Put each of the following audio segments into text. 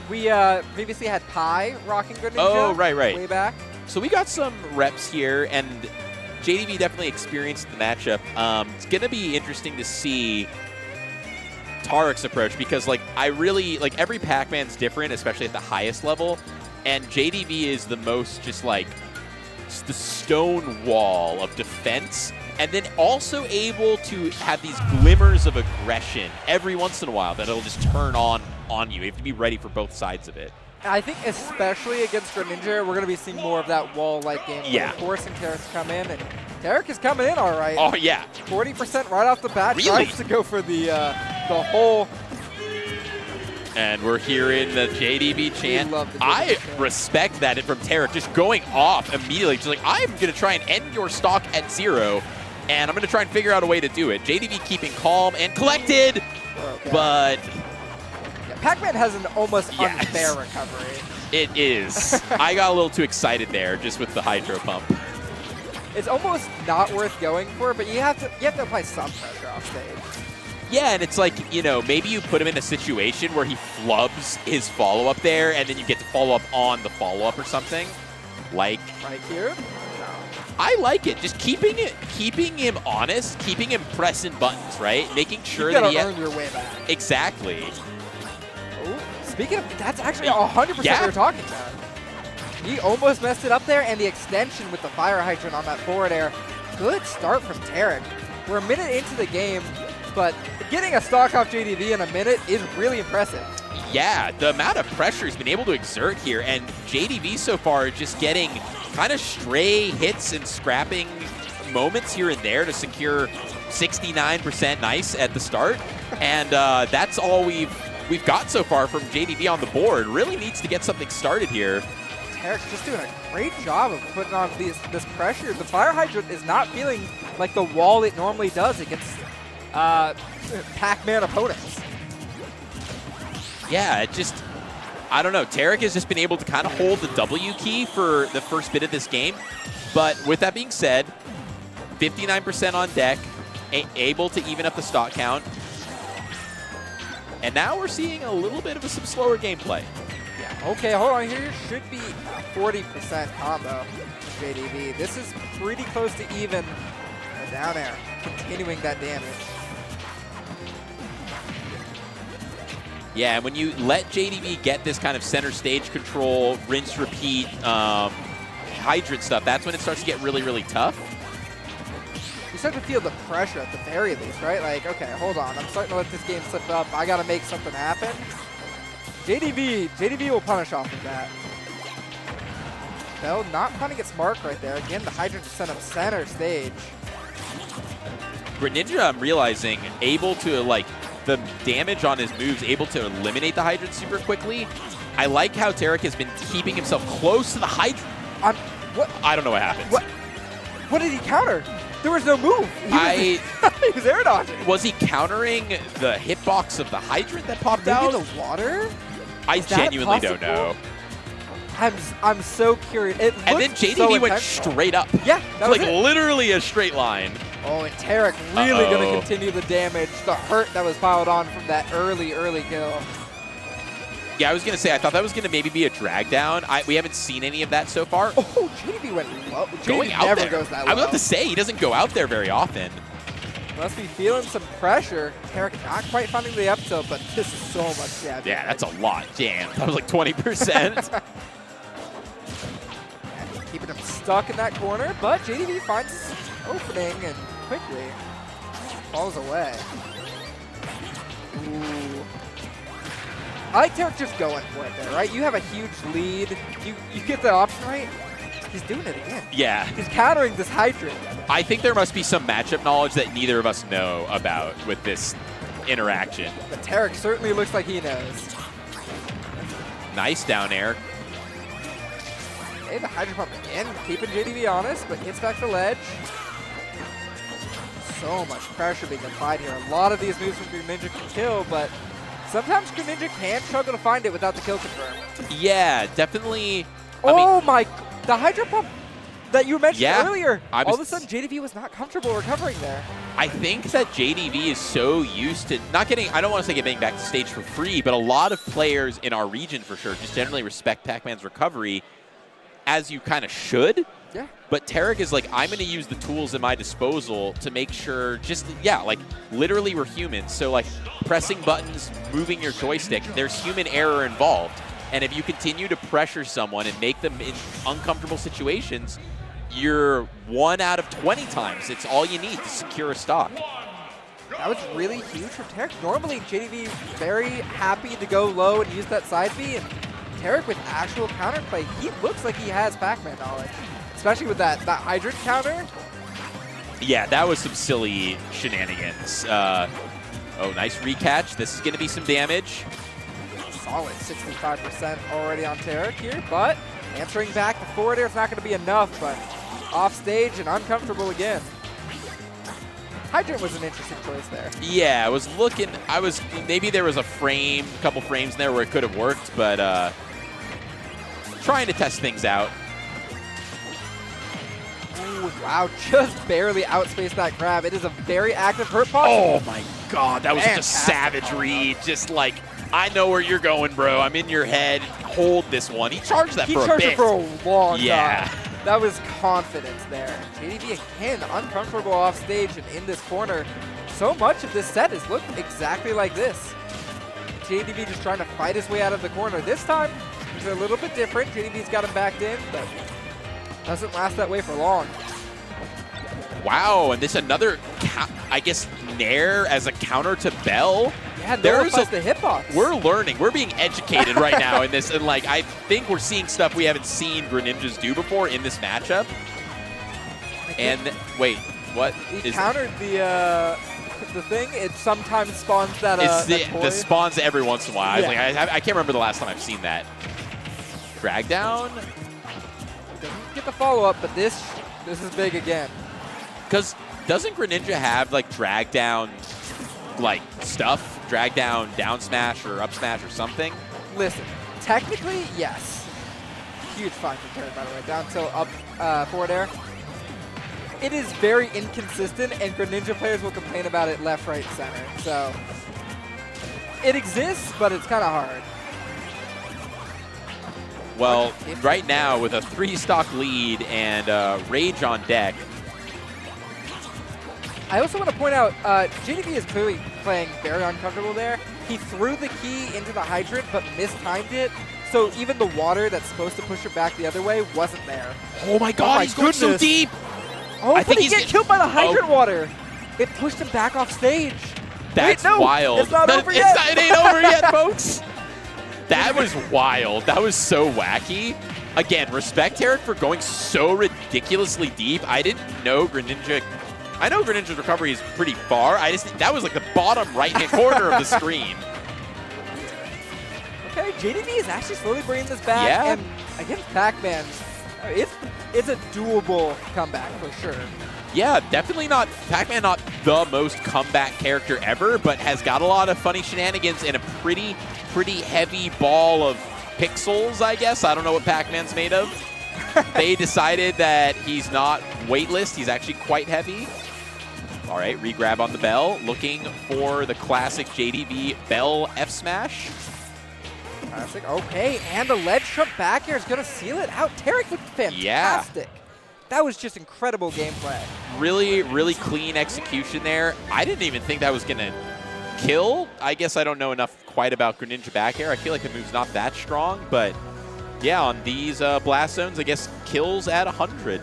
We previously had Pi rocking Greninja. Oh, right. Way back. So we got some reps here, and JDV definitely experienced the matchup. It's going to be interesting to see Tarik's approach because, like, I really, like, every Pac-Man's different, especially at the highest level, and JDV is the most just, like, the stone wall of defense, and then also able to have these glimmers of aggression every once in a while that it'll just turn on you. You have to be ready for both sides of it. I think especially against Greninja, we're going to be seeing more of that wall-like game. Yeah. Forcing Tarik to come in, and Tarik is coming in all right. Oh, yeah. 40% right off the bat. Really? Tries to go for the whole... And we're hearing the JDV chant. love the JDV I chant. respect that from Tarik, just going off immediately. Just like, I'm going to try and end your stock at 0, and I'm going to try and figure out a way to do it. JDV keeping calm and collected, Okay. but... Yeah, Pac-Man has an almost unfair recovery. It is. I got a little too excited there just with the Hydro Pump. It's almost not worth going for, but you have to apply some pressure off stage. Yeah, and it's like, you know, maybe you put him in a situation where he flubs his follow-up there, and then you get to follow up on the follow-up or something. Like... Right here? No. I like it. Just keeping him honest, keeping him pressing buttons, right? Making sure that he... You gotta earn your way back. Exactly. Oh, speaking of... That's actually 100% what you're talking about. He almost messed it up there, and the extension with the Fire Hydrant on that forward air. Good start from Tarik. We're a minute into the game, but getting a stock off JDV in a minute is really impressive. Yeah, the amount of pressure he's been able to exert here, and JDV so far just getting kind of stray hits and scrapping moments here and there to secure 69% nice at the start. And that's all we've got so far from JDV on the board. Really needs to get something started here. Tarik's just doing a great job of putting on this pressure. The Fire Hydrant is not feeling like the wall it normally does against Pac-Man opponents. Yeah, it just, I don't know. Tarik has just been able to kind of hold the W key for the first bit of this game. But with that being said, 59% on deck, able to even up the stock count. And now we're seeing a little bit of some slower gameplay. Yeah, okay, hold on here. Should be a 40% combo with JDV. This is pretty close to even. Down air, continuing that damage. Yeah, and when you let JDV get this kind of center stage control, rinse, repeat, hydrant stuff, that's when it starts to get really, really tough. You start to feel the pressure at the very least, right? Like, okay, hold on. I'm starting to let this game slip up. I got to make something happen. JDV will punish off of that. Bell not finding its mark right there. Again, the hydrant to send up center stage. Greninja, I'm realizing, able to, like, the damage on his moves, able to eliminate the hydrant super quickly. I like how Tarik has been keeping himself close to the hydrant. What? I don't know what happened. What did he counter? There was no move. He was air dodging. Was he countering the hitbox of the hydrant that popped out? Maybe the water? I genuinely don't know. I'm so curious. And then JDV went straight up. Yeah, that was like literally a straight line. Oh, and Tarik really going to continue the damage, the hurt that was piled on from that early kill. Yeah, I was going to say, I thought that was going to maybe be a drag down. We haven't seen any of that so far. Oh, JDV went low. Going out never there. goes that low. I was about to say, he doesn't go out there very often. Must be feeling some pressure. Tarik not quite finding the up tilt, but this is so much damage. Yeah, that's a lot. Damn, that was like 20%. Keeping him stuck in that corner, but JDV finds his opening and quickly falls away. Ooh. I like Tarik just going for it there, right? You have a huge lead. You get the option right. He's doing it again. Yeah. He's countering this hydrant. I think there must be some matchup knowledge that neither of us know about with this interaction. But Tarik certainly looks like he knows. Nice down air. Okay, the Hydro Pump again, keeping JDV honest, but gets back the ledge. So much pressure being applied here. A lot of these moves from Greninja can kill, but sometimes Greninja can struggle to find it without the kill confirm. Yeah, definitely. Oh my, the Hydro Pump that you mentioned earlier. All of a sudden, JDV was not comfortable recovering there. I think that JDV is so used to not getting, I don't want to say getting back to stage for free, but a lot of players in our region for sure just generally respect Pac-Man's recovery, as you kind of should. Yeah. But Tarik is like, I'm going to use the tools at my disposal to make sure like literally we're humans. So like pressing buttons, moving your joystick, there's human error involved. And if you continue to pressure someone and make them in uncomfortable situations, you're 1 out of 20 times. It's all you need to secure a stock. That was really huge for Tarik. Normally, JDV very happy to go low and use that side B. And Tarik with actual counterplay, he looks like he has Pac-Man knowledge, especially with that hydrant counter. Yeah, that was some silly shenanigans. Oh, nice recatch. This is going to be some damage. Solid 65% already on Tarik here, but answering back the forward air is not going to be enough, but off stage and uncomfortable again. Hydrant was an interesting choice there. Yeah, maybe there was a couple frames in there where it could have worked, but trying to test things out. Ooh, wow, just barely outspaced that grab. It is a very active hurt pop. Oh my God, that was just a savage read. Just like, I know where you're going, bro. I'm in your head. Hold this one. He charged that for a bit. He charged it for a long time. That was confidence there. JDV again, uncomfortable off stage and in this corner. So much of this set has looked exactly like this. JDV just trying to fight his way out of the corner. This time, it's a little bit different. JDV's got him backed in, but doesn't last that way for long. Wow, and this another, I guess, Nair as a counter to Bell. Yeah, there's the hitbox. We're learning. We're being educated right now in this, and like I think we're seeing stuff we haven't seen Greninjas do before in this matchup. And wait, what? He countered the thing. It sometimes spawns that. The spawns every once in a while. Yeah. I can't remember the last time I've seen that. Drag down. Doesn't get the follow up, but this is big again. Because doesn't Greninja have like drag down, like stuff? Drag down, down smash, or up smash, or something? Listen, technically, yes. Huge find from Tarik, by the way. Down tilt, up forward air. It is very inconsistent, and Greninja players will complain about it left, right, center. So, it exists, but it's kind of hard. Well, right now, with a 3-stock lead and Rage on deck, I also want to point out, JDV is clearly playing very uncomfortable there. He threw the key into the hydrant, but mistimed it. So even the water that's supposed to push it back the other way wasn't there. Oh my God, he's going so deep. Oh, I think he's getting killed by the hydrant water. It pushed him back off stage. That's Wait, no, wild. It's not over yet. It ain't over yet, folks. That was wild. That was so wacky. Again, respect Tarik for going so ridiculously deep. I didn't know Greninja. I know Greninja's recovery is pretty far. I just think that was like the bottom right-hand corner of the screen. Okay, JDV is actually slowly bringing this back. Yeah. And against Pac-Man, it's a doable comeback for sure. Yeah, definitely not, Pac-Man not the most comeback character ever, but has got a lot of funny shenanigans and a pretty heavy ball of pixels, I guess. I don't know what Pac-Man's made of. They decided that he's not weightless. He's actually quite heavy. All right, re-grab on the Bell. Looking for the classic JDV Bell F-Smash. Classic, okay, and the ledge jump back here is going to seal it out. Tarik looked fantastic. Yeah. That was just incredible gameplay. Really clean execution there. I didn't even think that was going to kill. I guess I don't know enough quite about Greninja back air. I feel like the move's not that strong, but yeah, on these blast zones, I guess kills at 100.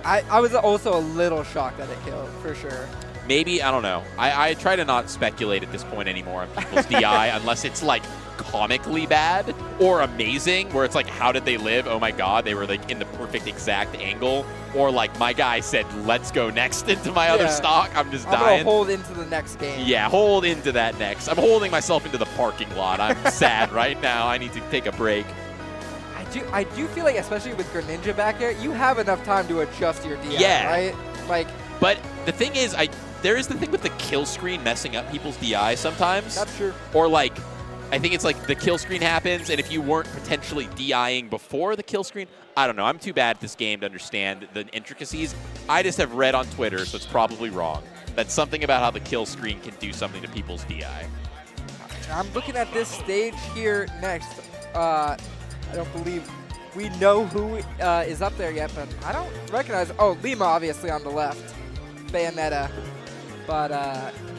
I was also a little shocked that it killed, for sure. Maybe, I don't know. I try to not speculate at this point anymore on people's DI unless it's like comically bad or amazing, where it's like, how did they live? Oh my God, they were like in the perfect exact angle. Or like my guy said, let's go next into my other stock. I'm just dying. I'm gonna hold into the next game. Yeah, hold into that next. I'm holding myself into the parking lot. I'm sad right now. I need to take a break. I do feel like, especially with Greninja back here, you have enough time to adjust your DI, right? Like, but the thing is, there is the thing with the kill screen messing up people's DI sometimes. That's true. Or like, I think it's like the kill screen happens, and if you weren't potentially DIing before the kill screen, I don't know. I'm too bad at this game to understand the intricacies. I just have read on Twitter, so it's probably wrong. That's something about how the kill screen can do something to people's DI. I'm looking at this stage here next. I don't believe we know who is up there yet, but I don't recognize. Oh, Lima obviously on the left. Bayonetta. But